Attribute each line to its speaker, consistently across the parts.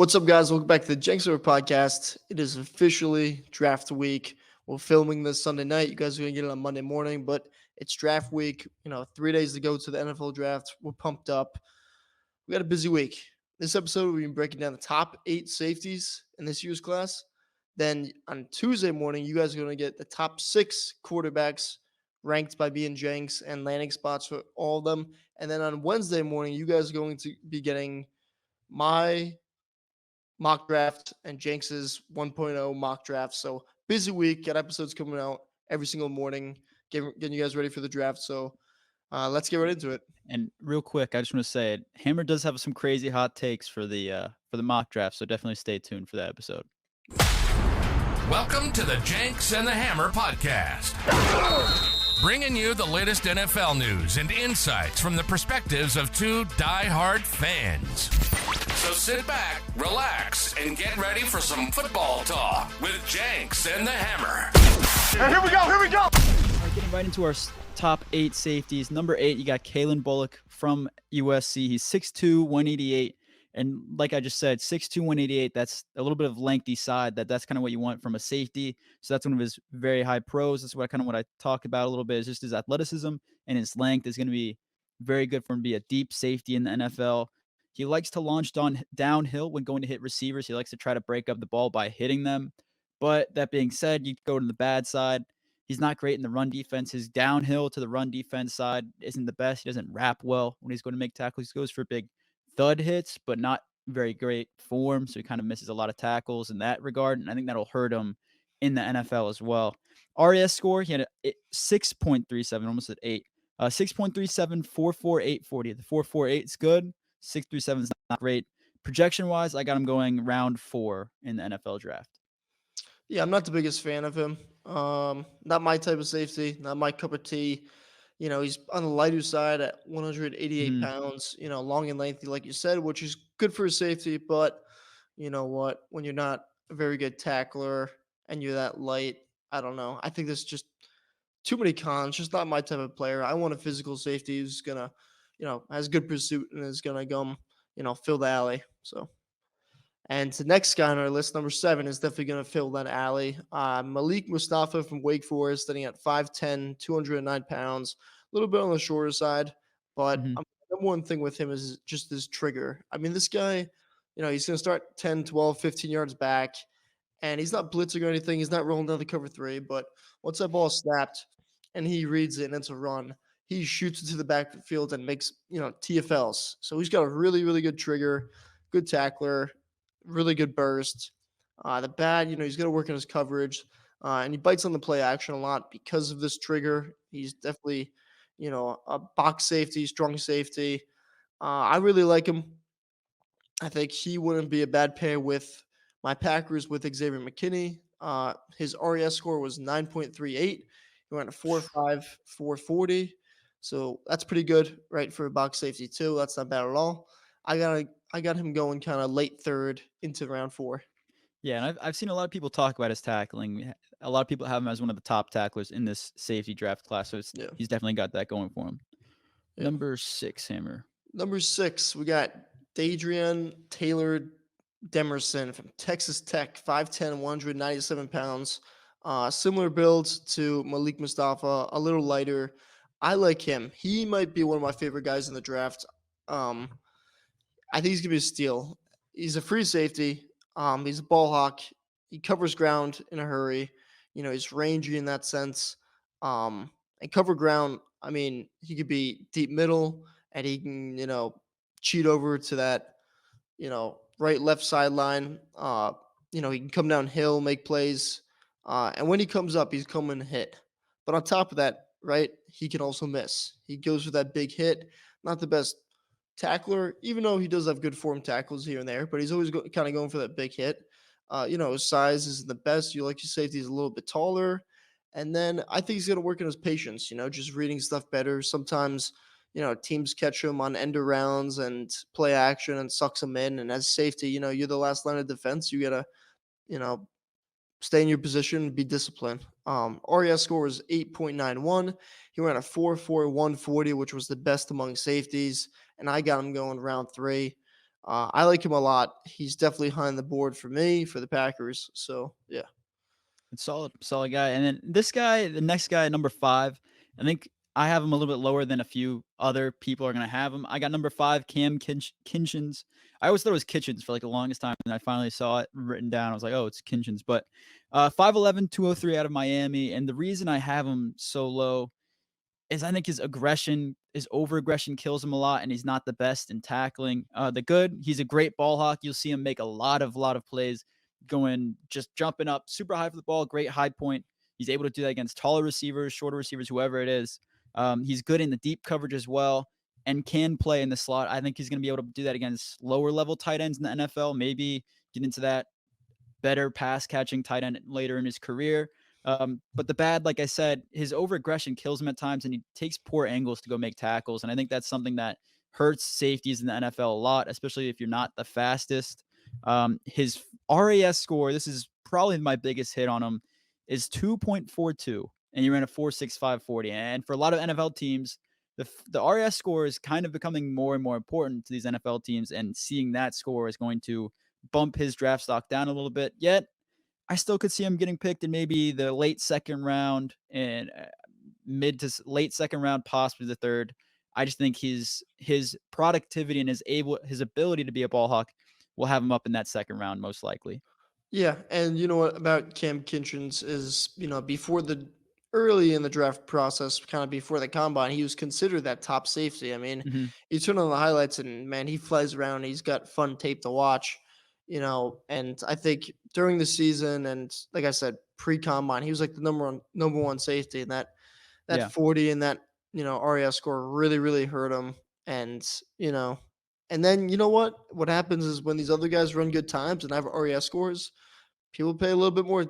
Speaker 1: What's up, guys? Welcome back to the Jenks podcast. It is officially draft week. We're filming this Sunday night. You guys are going to get it on Monday morning, but it's draft week. 3 days to go to the NFL draft. We're pumped up. We got a busy week. This episode, we've been breaking down the top 8 safeties in this year's class. Then on Tuesday morning, you guys are going to get the top 6 quarterbacks ranked by me and Jenks and landing spots for all of them. And then on Wednesday morning, you guys are going to be getting my mock draft and Jenks's 1.0 mock draft. So busy week. Got episodes coming out every single morning, getting you guys ready for the draft. So let's get right into it.
Speaker 2: And real quick, I just want to say, Hammer does have some crazy hot takes for the mock draft, so definitely stay tuned for that episode.
Speaker 3: Welcome to the Jenks and the Hammer podcast, bringing you the latest NFL news and insights from the perspectives of two die-hard fans. So sit back, relax, and get ready for some football talk with Jenks and the Hammer.
Speaker 4: Here we go!
Speaker 2: All right, getting right into our top 8 safeties. Number 8, you got Calen Bullock from USC. He's 6'2", 188. And like I just said, 6'2", 188, that's a little bit of lengthy side. That's kind of what you want from a safety. So that's one of his very high pros. That's what I talk about a little bit, is just his athleticism and his length is going to be very good for him to be a deep safety in the NFL. He likes to launch downhill when going to hit receivers. He likes to try to break up the ball by hitting them. But that being said, you go to the bad side. He's not great in the run defense. His downhill to the run defense side isn't the best. He doesn't wrap well when he's going to make tackles. He goes for big thud hits, but not very great form. So he kind of misses a lot of tackles in that regard. And I think that'll hurt him in the NFL as well. RAS score, he had a 6.37, almost at 8. 6.37, 4.48, 40. The 4.48 is good. 6.37 is not great. Projection-wise, I got him going round 4 in the NFL draft.
Speaker 1: Yeah, I'm not the biggest fan of him. Not my type of safety, not my cup of tea. He's on the lighter side at 188 pounds, long and lengthy, like you said, which is good for a safety. But you know what? When you're not a very good tackler and you're that light, I don't know. I think there's just too many cons. Just not my type of player. I want a physical safety who's going to, has good pursuit and is going to go, fill the alley. So. And the next guy on our list, number 7, is definitely going to fill that alley. Malik Mustapha from Wake Forest, sitting at 5'10", 209 pounds, a little bit on the shorter side. But the number one thing with him is just his trigger. I mean, this guy, he's going to start 10, 12, 15 yards back, and he's not blitzing or anything. He's not rolling down the cover 3. But once that ball is snapped and he reads it and it's a run, he shoots it to the backfield and makes, TFLs. So he's got a really, really good trigger, good tackler, really good burst. The bad, he's going to work on his coverage, and he bites on the play action a lot because of this trigger. He's definitely, a box safety, strong safety. I really like him. I think he wouldn't be a bad pair with my Packers with Xavier McKinney. His RES score was 9.38. He went to 4.5, 4.40. So that's pretty good, right, for a box safety too. That's not bad at all. I got him going kind of late 3rd into round 4.
Speaker 2: Yeah, and I've seen a lot of people talk about his tackling. A lot of people have him as one of the top tacklers in this safety draft class, so he's definitely got that going for him. Yeah. Number 6, Hammer.
Speaker 1: Number 6, we got Dadrion Taylor-Demerson from Texas Tech, 5'10", 197 pounds. Similar build to Malik Mustapha, a little lighter. I like him. He might be one of my favorite guys in the draft. I think he's going to be a steal. He's a free safety. He's a ball hawk. He covers ground in a hurry. He's rangy in that sense. And cover ground, I mean, he could be deep middle, and he can, cheat over to that, right, left sideline. He can come downhill, make plays. And when he comes up, he's coming to hit. But on top of that, right, he can also miss. He goes for that big hit. Not the best tackler, even though he does have good form tackles here and there, but he's always kind of going for that big hit. His size isn't the best. You like your safety is a little bit taller. And then I think he's going to work on his patience, just reading stuff better. Sometimes, teams catch him on end arounds and play action and sucks him in. And as safety, you're the last line of defense. You got to, stay in your position, be disciplined. RES score was 8.91. He ran a 4.41 40, which was the best among safeties. And I got him going round 3. I like him a lot. He's definitely high on the board for me for the Packers. So yeah.
Speaker 2: It's solid guy. And then this guy, the next guy, number 5, I think I have him a little bit lower than a few other people are gonna have him. I got number 5, Kinchens. I always thought it was Kitchens for like the longest time, and I finally saw it written down. I was like, oh, it's Kinchens. But 5'11", 203 out of Miami. And the reason I have him so low is I think his aggression, his over aggression kills him a lot, and he's not the best in tackling. The good, he's a great ball hawk. You'll see him make a lot of plays, going just jumping up super high for the ball, great high point. He's able to do that against taller receivers, shorter receivers, whoever it is. He's good in the deep coverage as well, and can play in the slot. I think he's going to be able to do that against lower level tight ends in the NFL. Maybe get into that better pass catching tight end later in his career. But the bad, like I said, his over aggression kills him at times, and he takes poor angles to go make tackles. And I think that's something that hurts safeties in the NFL a lot, especially if you're not the fastest. His RAS score, this is probably my biggest hit on him, is 2.42, and he ran a 4.65 40. And for a lot of NFL teams, the RAS score is kind of becoming more and more important to these NFL teams, and seeing that score is going to bump his draft stock down a little bit. Yet I still could see him getting picked in maybe the late second round and mid to late second round, possibly the third. I just think his productivity and his ability to be a ball hawk will have him up in that second round most likely.
Speaker 1: Yeah, and you know what about Kam Kinchens is, before the early in the draft process, kind of before the combine, he was considered that top safety. I mean,
Speaker 2: Mhm.
Speaker 1: you turn on the highlights and man, he flies around. He's got fun tape to watch, and I think during the season and like I said, pre-combine, he was like the number one safety, and that
Speaker 2: Yeah.
Speaker 1: 40 and that, RAS score really, really hurt him. And, you know, and then you know what? What happens is when these other guys run good times and have RAS scores, people pay a little bit more,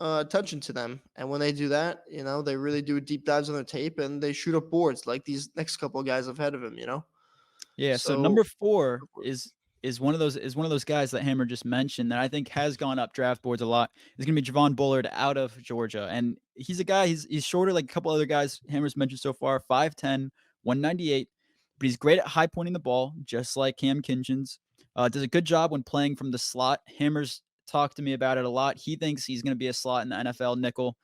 Speaker 1: attention to them. And when they do that, they really do deep dives on their tape and they shoot up boards like these next couple of guys ahead of him.
Speaker 2: Yeah, so
Speaker 1: So,
Speaker 2: number 4 is one of those guys that Hammer just mentioned that I think has gone up draft boards a lot. It's gonna be Javon Bullard out of Georgia, and he's a guy. He's shorter like a couple other guys Hammer's mentioned so far, 5'10", 198, but he's great at high pointing the ball, just like Kam Kinchens. Does a good job when playing from the slot. Hammer's talked to me about it a lot. He thinks he's gonna be a slot in the NFL nickel,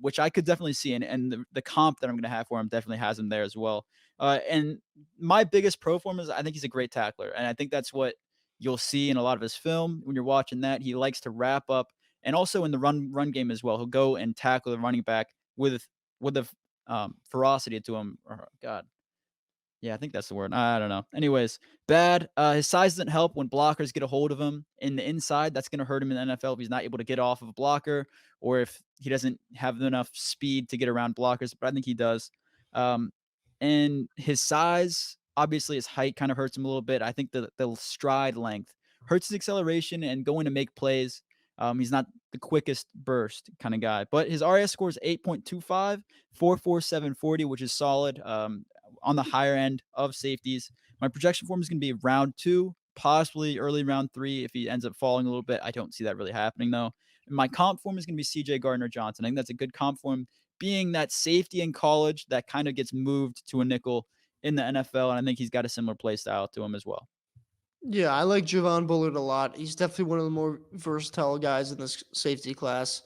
Speaker 2: which I could definitely see, and the comp that I'm gonna have for him definitely has him there as well. And my biggest pro for him is I think he's a great tackler, and I think that's what you'll see in a lot of his film when you're watching that. He likes to wrap up, and also in the run game as well. He'll go and tackle the running back with a ferocity to him. God, yeah, I think that's the word. I don't know. Anyways, bad. His size doesn't help when blockers get a hold of him in the inside. That's going to hurt him in the NFL if he's not able to get off of a blocker, or if he doesn't have enough speed to get around blockers. But I think he does. Um, and his size, obviously, his height kind of hurts him a little bit. I think the stride length hurts his acceleration and going to make plays. He's not the quickest burst kind of guy, but his RS score is 8.25, 4.47 40, which is solid. On the higher end of safeties. My projection for him is going to be round 2, possibly early round 3 if he ends up falling a little bit. I don't see that really happening though. And my comp for him is going to be CJ Gardner-Johnson. I think that's a good comp for him, being that safety in college that kind of gets moved to a nickel in the NFL. And I think he's got a similar play style to him as well.
Speaker 1: yeah, I like Javon Bullard a lot. He's definitely one of the more versatile guys in this safety class.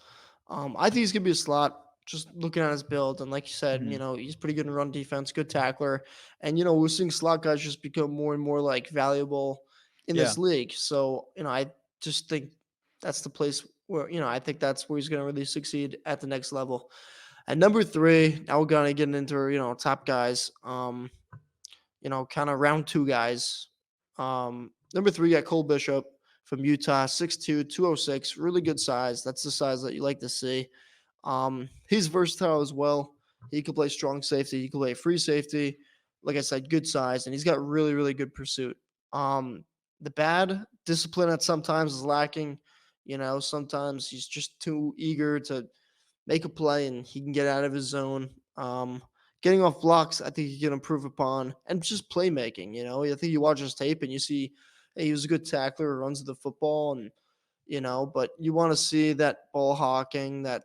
Speaker 1: I think he's gonna be a slot. Just looking at his build, and like you said,
Speaker 2: Mhm.
Speaker 1: he's pretty good in run defense, good tackler, and we're seeing slot guys just become more and more like valuable in
Speaker 2: Yeah.
Speaker 1: this league. So I just think that's the place where I think that's where he's gonna really succeed at the next level. At number 3, now we're gonna get into top guys. Kind of round 2 guys. Number 3 got Cole Bishop from Utah, 6'2", 206, really good size. That's the size that you like to see. He's versatile as well. He can play strong safety. He can play free safety. Like I said, good size, and he's got really, really good pursuit. The bad discipline at sometimes is lacking. Sometimes he's just too eager to make a play, and he can get out of his zone. Getting off blocks, I think he can improve upon, and just playmaking. I think you watch his tape and you see, hey, he was a good tackler, runs the football, and but you want to see that ball hawking, that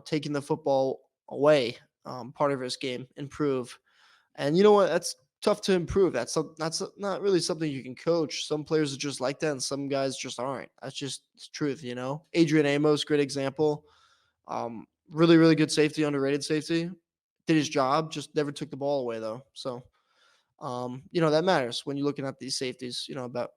Speaker 1: taking the football away, part of his game improve. And you know what? That's tough to improve. That's not really something you can coach. Some players are just like that, and some guys just aren't. That's just the truth, you know. Adrian Amos, great example. Really, really good safety, underrated safety. Did his job, just never took the ball away though. So, that matters when you're looking at these safeties. About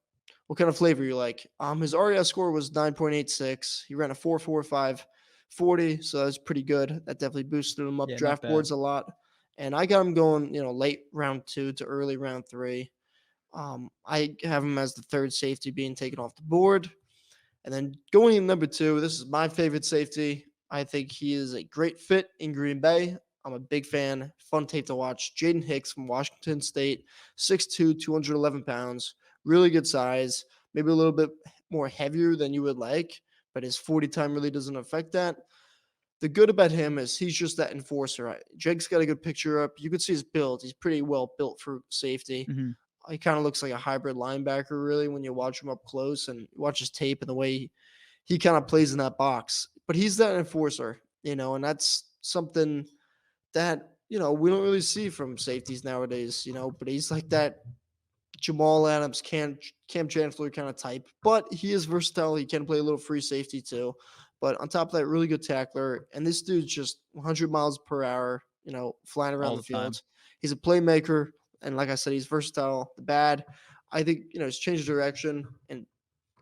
Speaker 1: what kind of flavor you like. His RES score was 9.86. He ran a 4.45 40, so that was pretty good. That definitely boosted him up
Speaker 2: Yeah, not
Speaker 1: draft
Speaker 2: bad.
Speaker 1: boards a lot. And I got him going, late round 2 to early round 3. I have him as the third safety being taken off the board. And then going in number 2, this is my favorite safety. I think he is a great fit in Green Bay. I'm a big fan. Fun tape to watch. Jaden Hicks from Washington State, 6'2", 211 pounds. Really good size. Maybe a little bit more heavier than you would like, but his 40 time really doesn't affect that. The good about him is he's just that enforcer. Jenks got a good picture up. You could see his build. He's pretty well built for safety.
Speaker 2: Hmm.
Speaker 1: He kind of looks like a hybrid linebacker, really, when you watch him up close and watch his tape and the way he kind of plays in that box. But he's that enforcer, and that's something that, we don't really see from safeties nowadays, but he's like that Jamal Adams, Cam Chancellor kind of type, but he is versatile. He can play a little free safety too. But on top of that, really good tackler. And this dude's just 100 miles per hour, flying around
Speaker 2: All
Speaker 1: the
Speaker 2: the time.
Speaker 1: field. He's a playmaker. And like I said, he's versatile. The bad, I think, he's changed direction and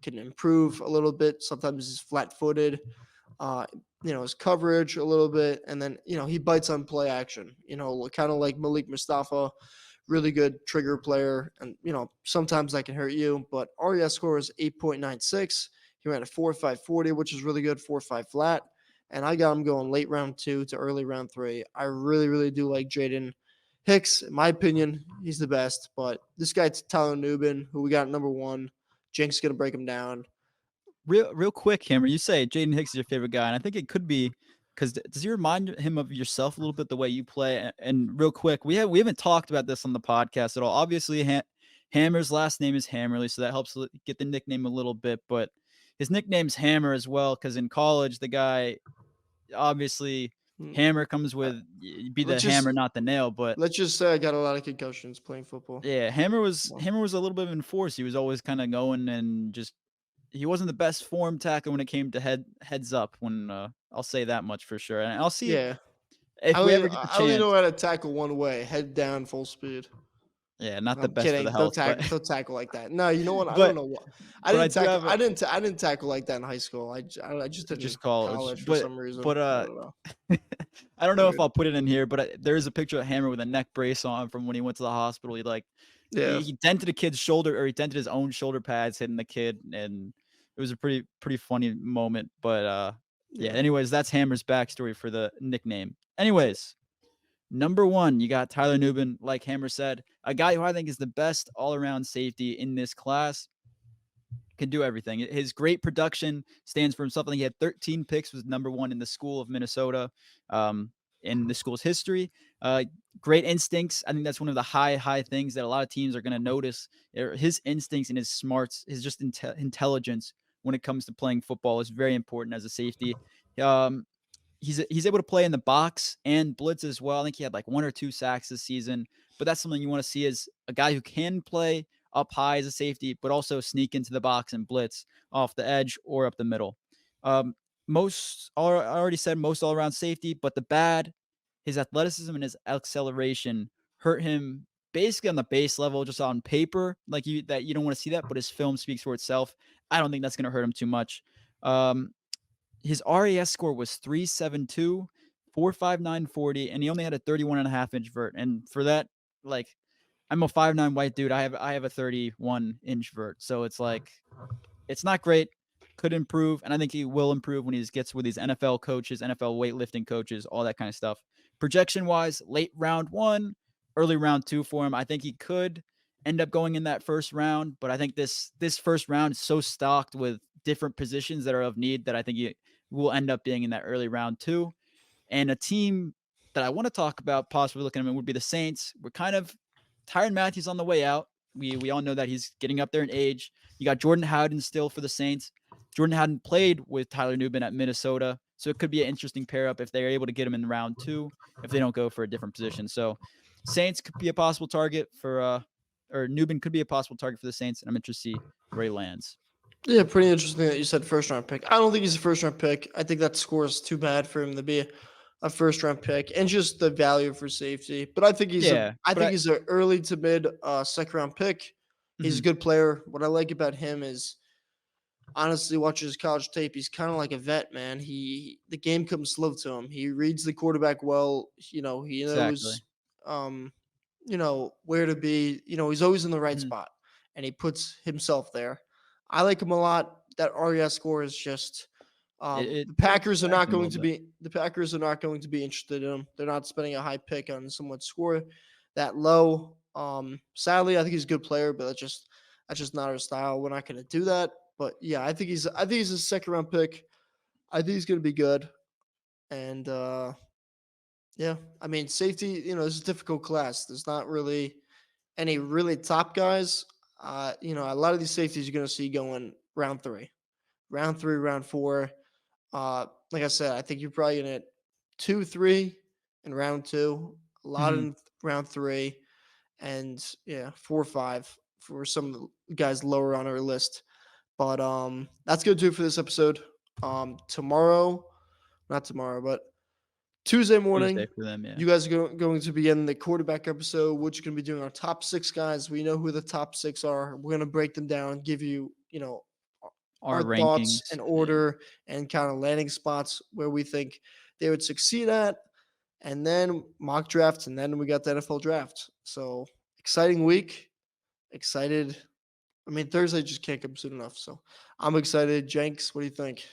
Speaker 1: can improve a little bit. Sometimes he's flat footed, uh, his coverage a little bit. And then, he bites on play action, kind of like Malik Mustapha. Really good trigger player, and sometimes that can hurt you. But RES score is 8.96. He ran a 4.5 40, which is really good, 4.5 flat. And I got him going late round 2 to early round 3. I really, really do like Jaden Hicks. In my opinion, he's the best. But this guy, Tyler Nubin, who we got at number 1, Jenks gonna break him down.
Speaker 2: Real quick, Hammer, you say Jaden Hicks is your favorite guy, and I think it could be because does he remind him of yourself a little bit the way you play? And real quick, we haven't talked about this on the podcast at all. Obviously, Hammer's last name is Hammerly, so that helps get the nickname a little bit. But his nickname's Hammer as well because in college, the guy obviously
Speaker 1: Hmm.
Speaker 2: Hammer comes
Speaker 1: Uh,
Speaker 2: with be the
Speaker 1: Let's
Speaker 2: hammer,
Speaker 1: just
Speaker 2: not the nail. But
Speaker 1: let's just say I got a lot of concussions playing football.
Speaker 2: yeah, Hammer was
Speaker 1: Well,
Speaker 2: Hammer was a little bit of enforced. He was always kind of going and just he wasn't the best form tackle when it came to heads up. When I'll say that much for sure. And I'll see
Speaker 1: yeah,
Speaker 2: if we ever get the
Speaker 1: I only know
Speaker 2: chance.
Speaker 1: how to tackle one way, head down, full speed.
Speaker 2: Yeah, not the
Speaker 1: I'm
Speaker 2: best for the
Speaker 1: kidding. Don't
Speaker 2: health, but
Speaker 1: tackle like that. No, you know what? I don't
Speaker 2: but
Speaker 1: know what.
Speaker 2: but I do have a
Speaker 1: I didn't tackle like that in high school. I just did in
Speaker 2: just college,
Speaker 1: college for some reason.
Speaker 2: but
Speaker 1: I don't know.
Speaker 2: I don't know if
Speaker 1: Weird.
Speaker 2: I'll put it in here, but there is a picture of Hammer with a neck brace on from when he went to the hospital.
Speaker 1: Yeah.
Speaker 2: He dented a kid's shoulder, or he dented his own shoulder pads hitting the kid, and it was a pretty funny moment. But yeah.
Speaker 1: Yeah.
Speaker 2: Anyways, that's Hammer's backstory for the nickname. Anyways, number 1, you got Tyler Nubin, like Hammer said, a guy who I think is the best all-around safety in this class. Can do everything. His great production stands for himself. I think he had 13 picks, was number 1 in the school of Minnesota, in the school's history. Great instincts. I think that's one of the high things that a lot of teams are going to notice. His instincts and his smarts, his just intelligence when it comes to playing football is very important as a safety. He's able to play in the box and blitz as well. I think he had like 1 or 2 sacks this season, but that's something you want to see as a guy who can play up high as a safety, but also sneak into the box and blitz off the edge or up the middle. I already said most all around safety, but the bad, his athleticism and his acceleration hurt him basically on the base level, just on paper, you don't want to see that, but his film speaks for itself. I don't think that's going to hurt him too much. His RAS score was 3.72, 4.59 40, and he only had a 31.5-inch vert. And for that, I'm a 5'9" white dude. I have a 31-inch vert. So it's it's not great. Could improve, and I think he will improve when he gets with these NFL coaches, NFL weightlifting coaches, all that kind of stuff. Projection wise, late round 1, early round 2 for him. I think he could end up going in that first round, but I think this first round is so stocked with different positions that are of need that I think he will end up being in that early round 2. And a team that I want to talk about, possibly looking at him, would be the Saints. We're kind of Tyrann Mathieu on the way out. We all know that he's getting up there in age. You got Jordan Howden still for the Saints. Jordan Howden played with Tyler Nubin at Minnesota, so it could be an interesting pair up if they're able to get him in round 2, if they don't go for a different position. So Saints could be a possible target for or Nubin could be a possible target for the Saints, and I'm interested to see where he lands.
Speaker 1: Yeah, pretty interesting that you said first round pick. I don't think he's a first round pick. I think that score is too bad for him to be a first round pick, and just the value for safety. But I think he's he's an early to mid second round pick. He's a good player. What I like about him is, honestly, watching his college tape, he's kind of like a vet, man. The game comes slow to him. He reads the quarterback well. He knows where to be. He's always in the right spot, and he puts himself there. I like him a lot. That RES score is just the Packers are not going to be interested in him. They're not spending a high pick on someone score that low. Sadly, I think he's a good player, but that's just not our style. We're not going to do that. But yeah, I think he's a second round pick. I think he's going to be good. And yeah, I mean, safety, it's a difficult class. There's not really any really top guys. A lot of these safeties you're going to see going round 3, round 4. Like I said, I think you're probably going to 2, 3 in round 2, a lot in round 3, and 4, 5 for some of the guys lower on our list. But that's going to do it for this episode. Tuesday morning,
Speaker 2: for them,
Speaker 1: you guys are going to be in the quarterback episode, which is going to be doing our top 6 guys. We know who the top 6 are. We're going to break them down, give you, our
Speaker 2: rankings,
Speaker 1: thoughts and order and kind of landing spots where we think they would succeed at, and then mock drafts, and then we got the NFL draft. So exciting week. Excited. I mean, Thursday just can't come soon enough. So I'm excited. Jenks, what do you think?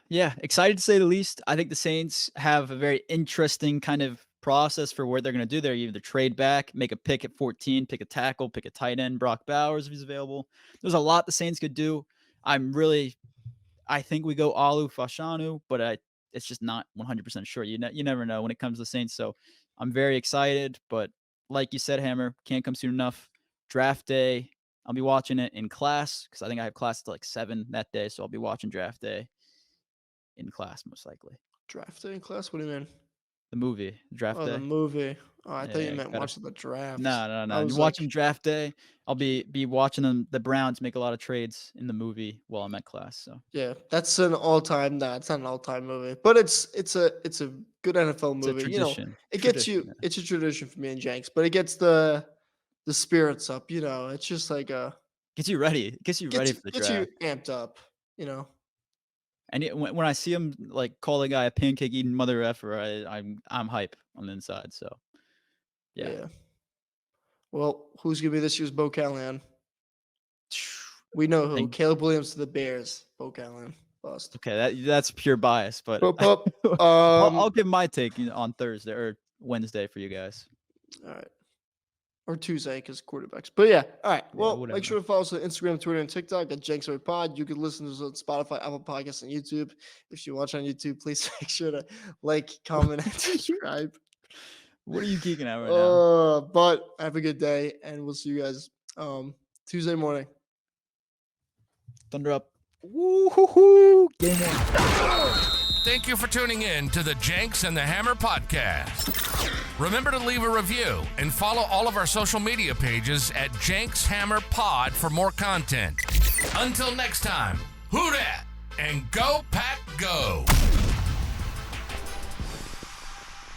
Speaker 2: Yeah, excited to say the least. I think the Saints have a very interesting kind of process for what they're going to do. They're either trade back, make a pick at 14, pick a tackle, pick a tight end, Brock Bowers if he's available. There's a lot the Saints could do. I think we go Alu Fashanu, but it's just not 100% sure. You never know when it comes to the Saints. So I'm very excited, but like you said, Hammer, can't come soon enough. Draft day, I'll be watching it in class because I think I have class till like 7 that day. So I'll be watching draft day in class, most likely.
Speaker 1: Draft day in class? What do you mean?
Speaker 2: The movie, draft day.
Speaker 1: The movie. Oh, I thought you meant watching the draft.
Speaker 2: No. Watching draft day. I'll be watching the Browns make a lot of trades in the movie while I'm at class. So
Speaker 1: yeah, that's an all-time. It's not an all-time movie, but it's a good NFL movie.
Speaker 2: It's a tradition.
Speaker 1: It gets you. It's a tradition for me and Jenks, but it gets the spirits up. It's just like
Speaker 2: gets you ready. It gets you ready for the draft.
Speaker 1: Gets you amped up.
Speaker 2: And when I see him like call the guy a pancake eating mother effer, I'm hype on the inside. So yeah.
Speaker 1: Well, who's gonna be this year's Bo Callahan? We know who. Caleb Williams to the Bears. Bo Callahan bust.
Speaker 2: Okay, that's pure bias, but I'll give my take on Thursday or Wednesday for you guys.
Speaker 1: All right. Or Tuesday because quarterbacks. But yeah, all right. Well, make sure to follow us on Instagram, Twitter, and TikTok at JenksPod. You can listen to us on Spotify, Apple Podcasts, and YouTube. If you watch on YouTube, please make sure to like, comment, and subscribe.
Speaker 2: What are you geeking at right now?
Speaker 1: But have a good day, and we'll see you guys Tuesday morning.
Speaker 2: Thunder up. Woo-hoo-hoo. Game on.
Speaker 3: Thank you for tuning in to the Jenks and the Hammer podcast. Remember to leave a review and follow all of our social media pages at Jenks Hammer Pod for more content. Until next time, who dat and go Pack Go!